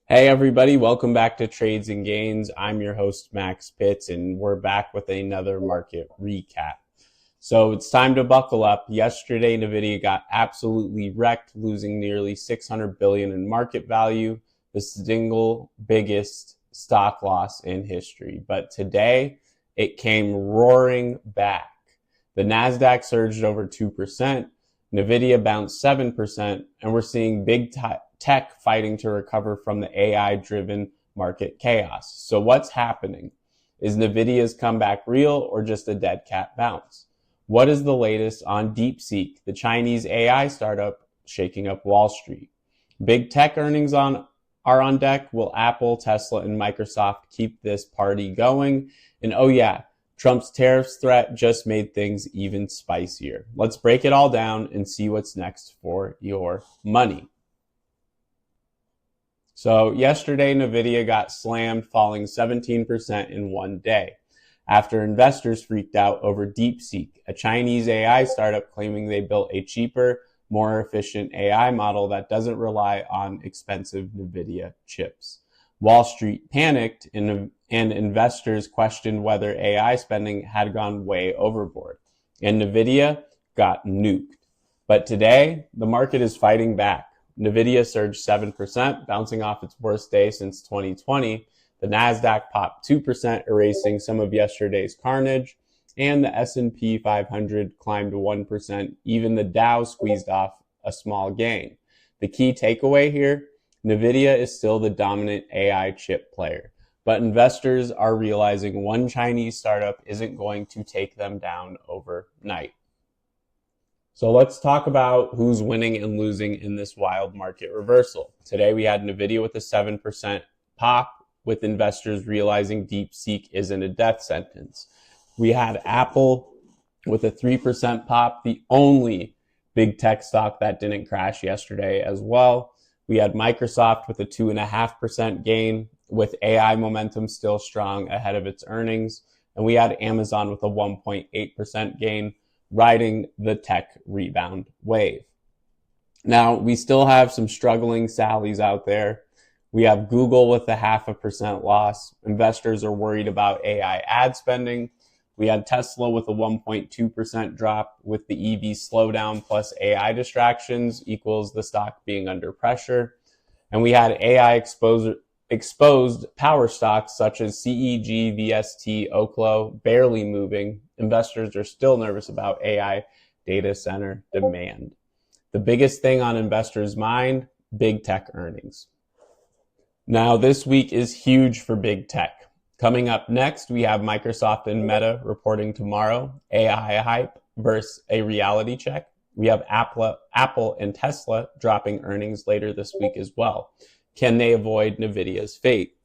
Hey everybody, welcome back to Trades and Gains. I'm your host Max Pitts and we're back with another market recap. So it's time to buckle up. Yesterday Nvidia got absolutely wrecked, losing nearly 600 billion in market value, the single biggest stock loss in history. But today it came roaring back. The Nasdaq surged over 2%, Nvidia bounced 7%, and we're seeing big tech fighting to recover from the AI-driven market chaos. So what's happening? Is Nvidia's comeback real or just a dead cat bounce? What is the latest on DeepSeek, the Chinese AI startup shaking up Wall Street? Big tech earnings are on deck. Will Apple, Tesla, and Microsoft keep this party going? And oh yeah, Trump's tariffs threat just made things even spicier. Let's break it all down and see what's next for your money. So yesterday, Nvidia got slammed, falling 17% in one day after investors freaked out over DeepSeek, a Chinese AI startup claiming they built a cheaper, more efficient AI model that doesn't rely on expensive Nvidia chips. Wall Street panicked and investors questioned whether AI spending had gone way overboard, and Nvidia got nuked. But today, the market is fighting back. Nvidia surged 7%, bouncing off its worst day since 2020. The Nasdaq popped 2%, erasing some of yesterday's carnage, and the S&P 500 climbed 1%. Even the Dow squeezed off a small gain. The key takeaway here, Nvidia is still the dominant AI chip player, but investors are realizing one Chinese startup isn't going to take them down overnight. So let's talk about who's winning and losing in this wild market reversal. Today we had Nvidia with a 7% pop, with investors realizing DeepSeek isn't a death sentence. We had Apple with a 3% pop, the only big tech stock that didn't crash yesterday as well. We had Microsoft with a 2.5% gain, with AI momentum still strong ahead of its earnings. And we had Amazon with a 1.8% gain, riding the tech rebound wave. Now, we still have some struggling Sallies out there. We have Google with a 0.5% loss. Investors are worried about AI ad spending. We had Tesla with a 1.2% drop, with the EV slowdown plus AI distractions equals the stock being under pressure. And we had AI exposed power stocks such as CEG, VST, Oklo barely moving. Investors are still nervous about AI data center demand. The biggest thing on investors' mind, big tech earnings. Now, this week is huge for big tech. Coming up next, we have Microsoft and Meta reporting tomorrow, AI hype versus a reality check. We have Apple and Tesla dropping earnings later this week as well. Can they avoid Nvidia's fate?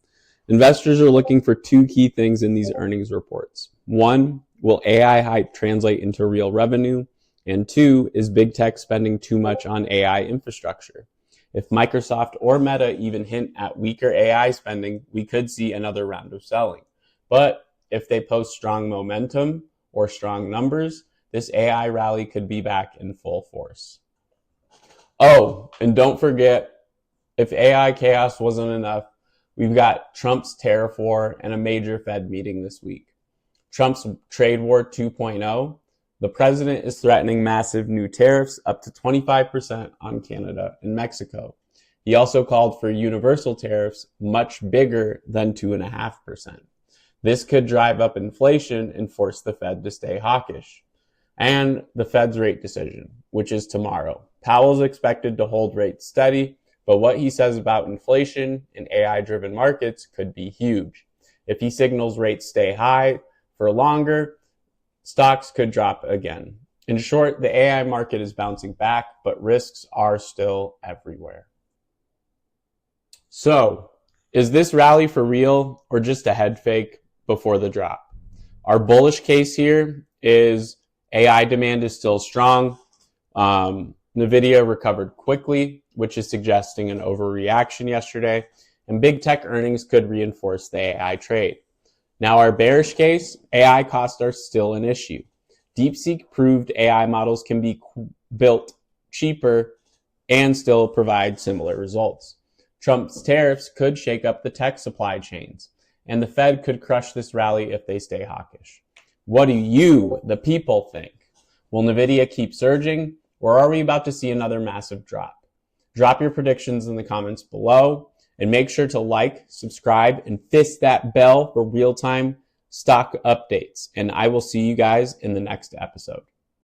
Investors are looking for two key things in these earnings reports. One, will AI hype translate into real revenue? And two, is big tech spending too much on AI infrastructure? If Microsoft or Meta even hint at weaker AI spending, we could see another round of selling. But if they post strong momentum or strong numbers, this AI rally could be back in full force. Oh, and don't forget, if AI chaos wasn't enough, we've got Trump's tariff war and a major Fed meeting this week. Trump's trade war 2.0. The president is threatening massive new tariffs up to 25% on Canada and Mexico. He also called for universal tariffs much bigger than 2.5%. This could drive up inflation and force the Fed to stay hawkish. And the Fed's rate decision, which is tomorrow. Powell's expected to hold rates steady, but what he says about inflation and AI-driven markets could be huge. If he signals rates stay high for longer, stocks could drop again. In short, the AI market is bouncing back, but risks are still everywhere. So, is this rally for real or just a head fake before the drop? Our bullish case here is AI demand is still strong. Nvidia recovered quickly, which is suggesting an overreaction yesterday, and big tech earnings could reinforce the AI trade. Now, our bearish case, AI costs are still an issue. DeepSeek proved AI models can be built cheaper and still provide similar results. Trump's tariffs could shake up the tech supply chains, and the Fed could crush this rally if they stay hawkish. What do you, the people, think? Will Nvidia keep surging, or are we about to see another massive drop? Drop your predictions in the comments below, and make sure to like, subscribe, and fist that bell for real-time stock updates. And I will see you guys in the next episode.